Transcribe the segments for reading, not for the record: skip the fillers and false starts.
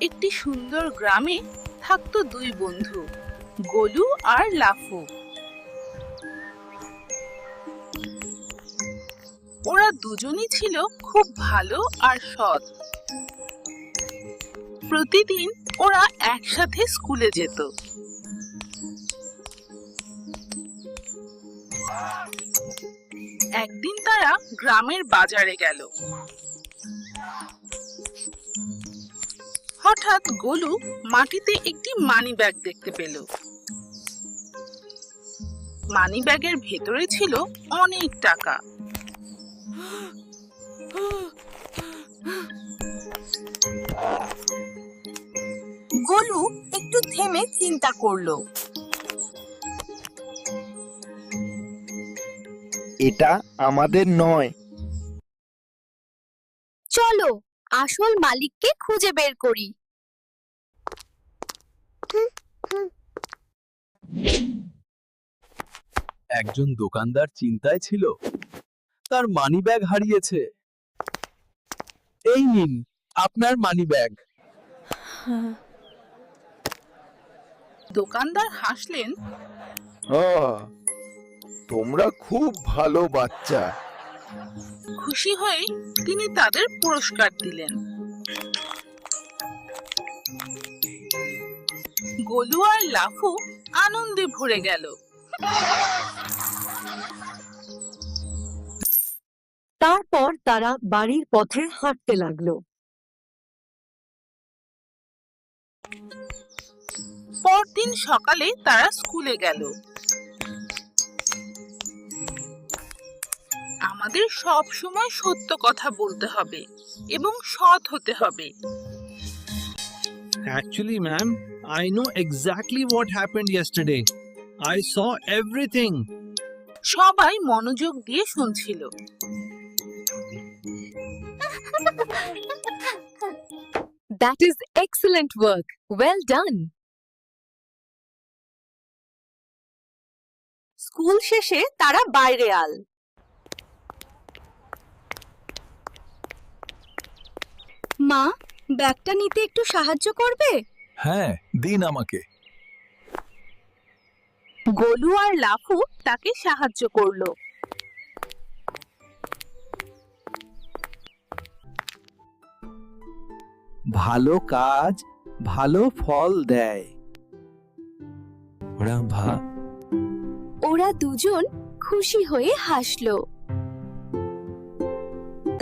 একটি সুন্দর গ্রামে থাকতো দুই বন্ধু, গোলু আর লাফু। ওরা দুজনই ছিল খুব ভালো আর সৎ। প্রতিদিন ওরা একসাথে স্কুলে যেত। একদিন তারা গ্রামের বাজারে গেল। হঠাৎ গোলু মাটিতে একটি মানিব্যাগ দেখতে পেল। মানিব্যাগের ভেতরে ছিল অনেক টাকা। গোলু একটু থেমে চিন্তা করলো। এটা আমাদের নয়। চলো আসল মালিককে খুঁজে বের করি। একজন দোকানদার চিন্তায় ছিল, তার মানিব্যাগ হারিয়েছে। এই নিন আপনার মানিব্যাগ। দোকানদার হাসলেন। তোমরা খুব ভালো বাচ্চা। খুশি হয়ে তিনি তাদের পুরস্কার দিলেন। গোলু আর লাফু আনন্দে ভরে গেল। তারপর তারা বাড়ির পথে হাঁটতে লাগলো। পরদিন সকালে তারা স্কুলে গেল। আমাদের সব সময় সত্য কথা বলতে হবে এবং সৎ হতে হবে। Actually, ma'am, I know exactly what happened yesterday. I saw everything. সবাই মনোযোগ দিয়ে শুনছিল। That is excellent work. Well done. School শেষে তারা বাইরে আল। মা, ব্যাগটা নিতে একটু সাহায্য করবে? হ্যাঁ, দিন আমাকে। গোলু আর লাফু তাকে সাহায্য করলো। ভালো কাজ ভালো ফল দেয়। ওরা দুজন খুশি হয়ে হাসলো।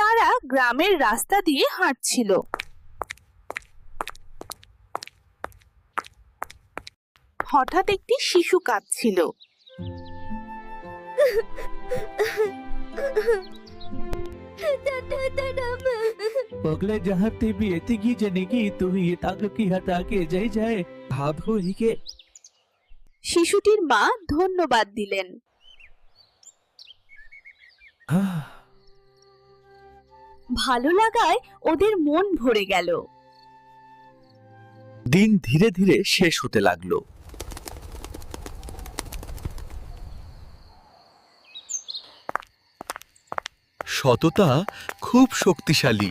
তারা গ্রামের রাস্তা দিয়ে হাঁটছিল। হঠাৎ একটি শিশু কাঁদছিল। पगले जहाँ ते भी एतिगी जनेगी तू ये ताक की हटा के जय जाए भाव हो ही के। শিশুটির মা ধন্যবাদ দিলেন। ভালো লাগায় ওদের মন ভরে গেল। দিন ধীরে ধীরে শেষ হতে লাগলো। সততা খুব শক্তিশালী।